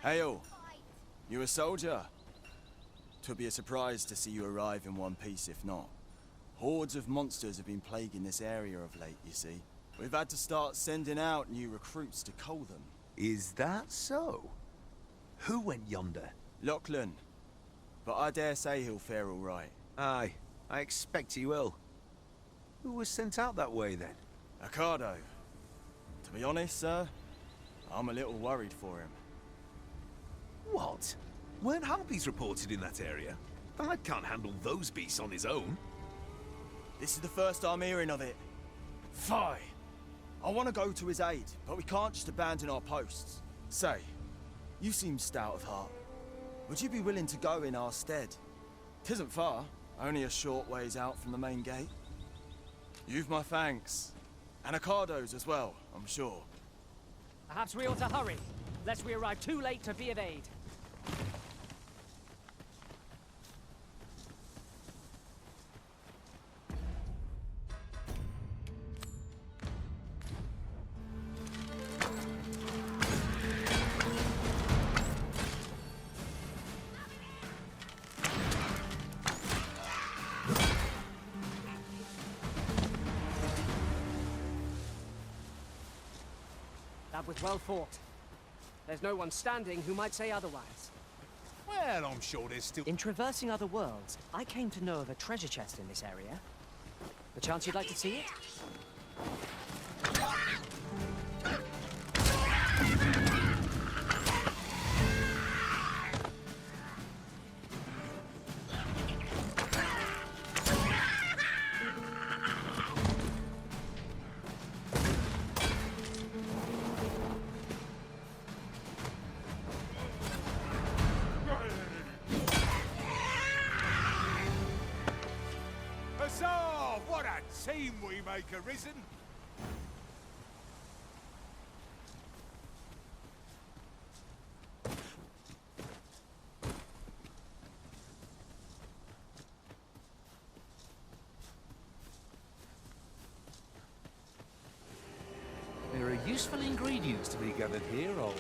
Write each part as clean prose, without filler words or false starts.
Hail! You a soldier? 'Twould be a surprise to see you arrive in one piece if not. Hordes of monsters have been plaguing this area of late, you see. We've had to start sending out new recruits to cull them. Is that so? Who went yonder? Lachlan. But I dare say he'll fare all right. Aye, I expect he will. Who was sent out that way then? Ocado. To be honest, sir, I'm a little worried for him. What? Weren't harpies reported in that area? The lad can't handle those beasts on his own. This is the first I'm hearing of it. Fie! I want to go to his aid, but we can't just abandon our posts. Say, you seem stout of heart. Would you be willing to go in our stead? 'Tisn't far, only a short ways out from the main gate. You've my thanks. And Ocado's as well, I'm sure. Perhaps we ought to hurry, lest we arrive too late to be of aid. That was well fought. There's no one standing who might say otherwise. Well, I'm sure there's still... In traversing other worlds, I came to know of a treasure chest in this area. The chance you'd like to see it? Huzzah! What a team we make, Arisen! There are useful ingredients to be gathered here, old.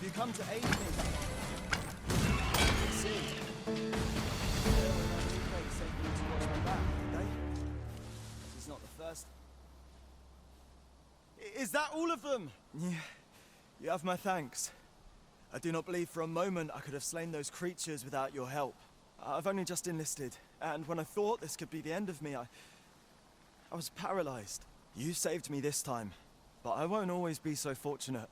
You come to aid me. See. There were no people sent you to watch my back, did they? He's not the first. Is that all of them? Yeah. You have my thanks. I do not believe for a moment I could have slain those creatures without your help. I've only just enlisted, and when I thought this could be the end of me, I was paralyzed. You saved me this time, but I won't always be so fortunate.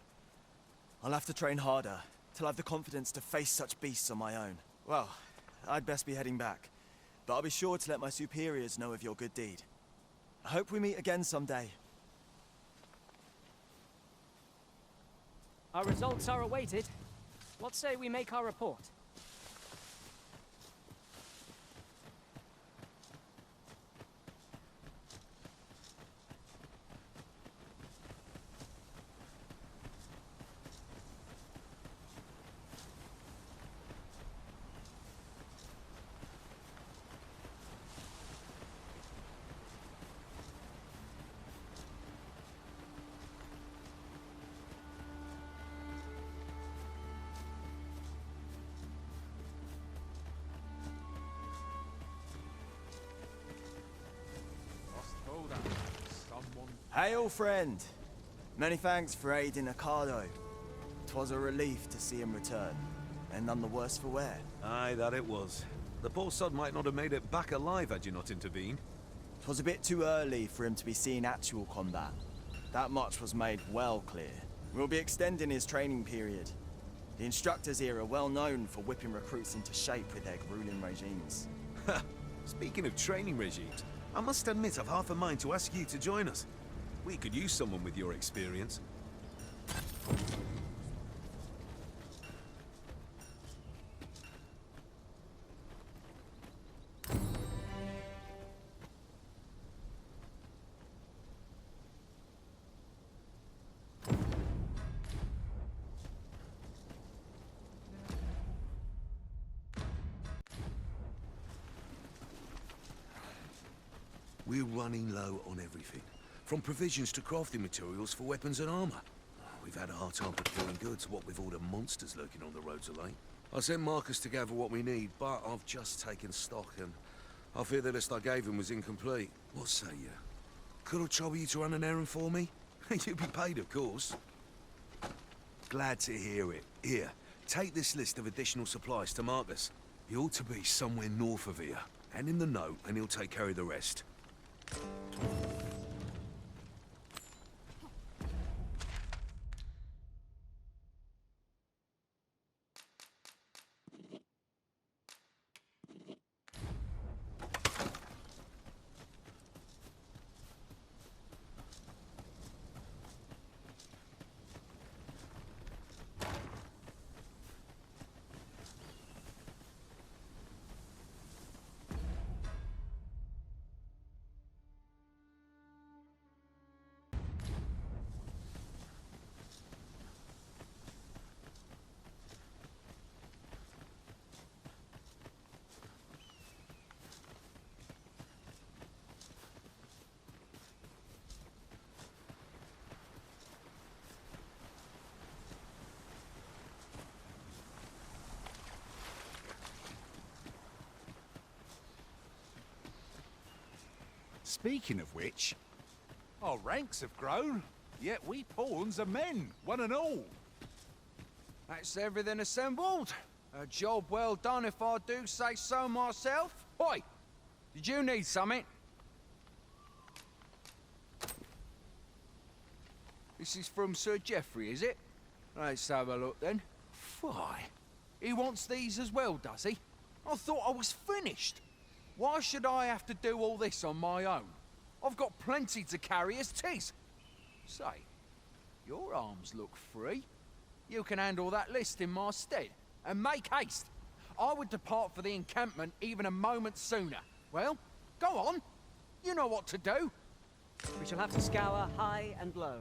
I'll have to train harder, till I have the confidence to face such beasts on my own. Well, I'd best be heading back, but I'll be sure to let my superiors know of your good deed. I hope we meet again someday. Our results are awaited. What say we make our report? Hail, friend! Many thanks for aiding Ocado. 'Twas a relief to see him return, and none the worse for wear. Aye, that it was. The poor sod might not have made it back alive had you not intervened. 'Twas a bit too early for him to be seeing actual combat. That much was made well clear. We'll be extending his training period. The instructors here are well known for whipping recruits into shape with their grueling regimes. Speaking of training regimes, I must admit I've half a mind to ask you to join us. We could use someone with your experience. We're running low on everything, from provisions to crafting materials for weapons and armor. We've had a hard time procuring goods, what with all the monsters lurking on the roads of late. I sent Marcus to gather what we need, but I've just taken stock and I fear the list I gave him was incomplete. What say you? Could I trouble you to run an errand for me? You'll be paid, of course. Glad to hear it. Here, take this list of additional supplies to Marcus. He ought to be somewhere north of here. Hand him the note and he'll take care of the rest. Speaking of which, our ranks have grown, yet we pawns are men, one and all. That's everything assembled. A job well done if I do say so myself. Oi! Did you need something? This is from Sir Geoffrey, is it? Let's have a look then. Why? He wants these as well, does he? I thought I was finished. Why should I have to do all this on my own? I've got plenty to carry as 'tis. Say, your arms look free. You can handle that list in my stead, and make haste. I would depart for the encampment even a moment sooner. Well, go on. You know what to do. We shall have to scour high and low.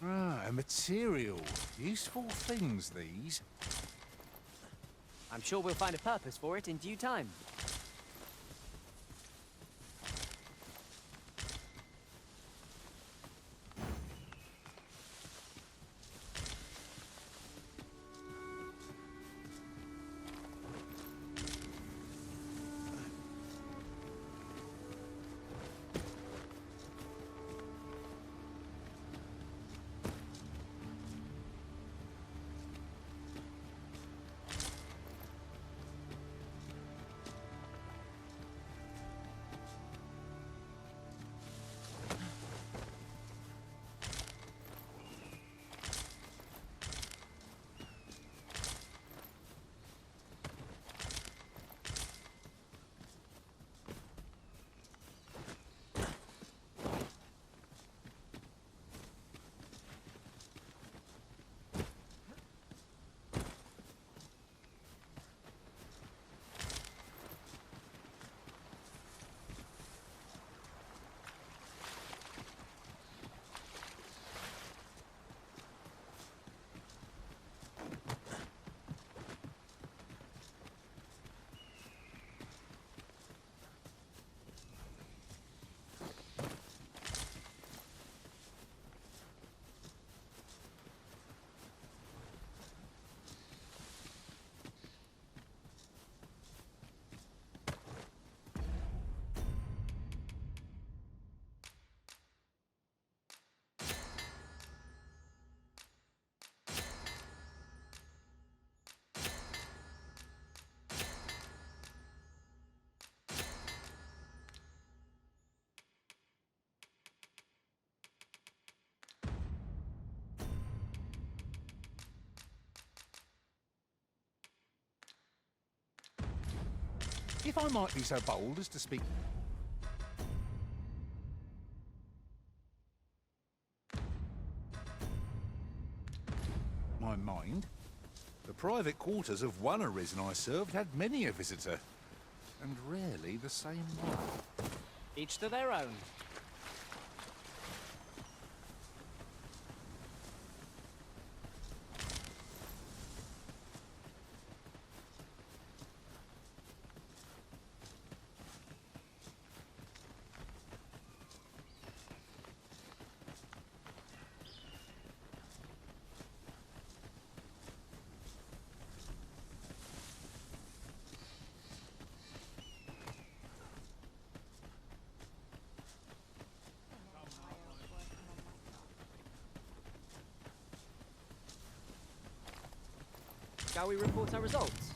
Ah, a material. Useful things, these. I'm sure we'll find a purpose for it in due time. If I might be so bold as to speak... private quarters of one arisen I served had many a visitor, and rarely the same one. Each to their own. Shall we report our results?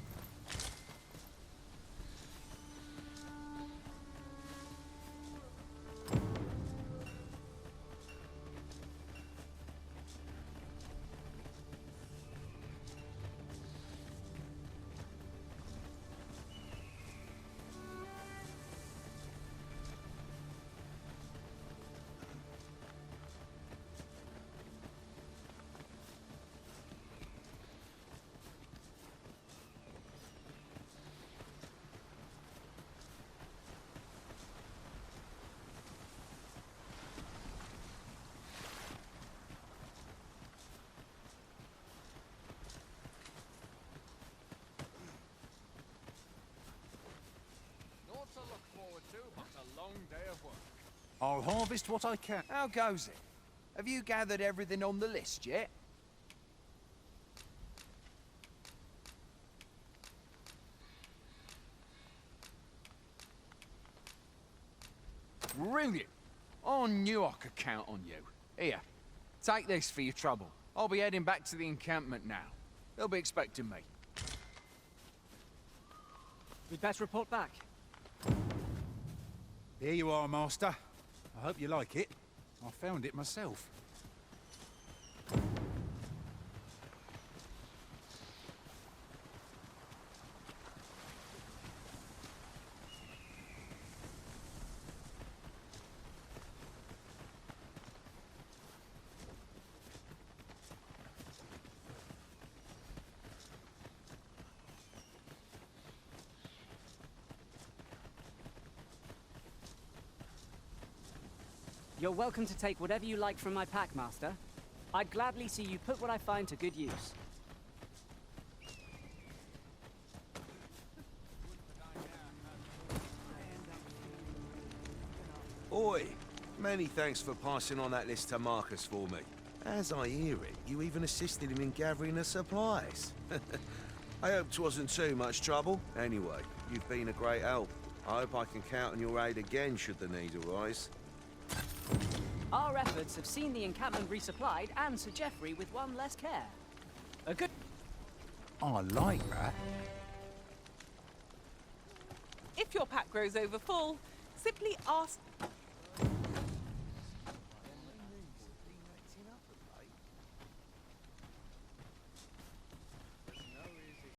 Not to look forward to, but a long day of work. I'll harvest what I can. How goes it? Have you gathered everything on the list yet? Brilliant! I knew I could count on you. Here, take this for your trouble. I'll be heading back to the encampment now. They'll be expecting me. We'd best report back. Here you are, Master. I hope you like it. I found it myself. You're welcome to take whatever you like from my pack, Master. I'd gladly see you put what I find to good use. Oi! Many thanks for passing on that list to Marcus for me. As I hear it, you even assisted him in gathering the supplies. I hope 'twasn't too much trouble. Anyway, you've been a great help. I hope I can count on your aid again should the need arise. Our efforts have seen the encampment resupplied and Sir Geoffrey with one less care. A good... I like that. If your pack grows over full, simply ask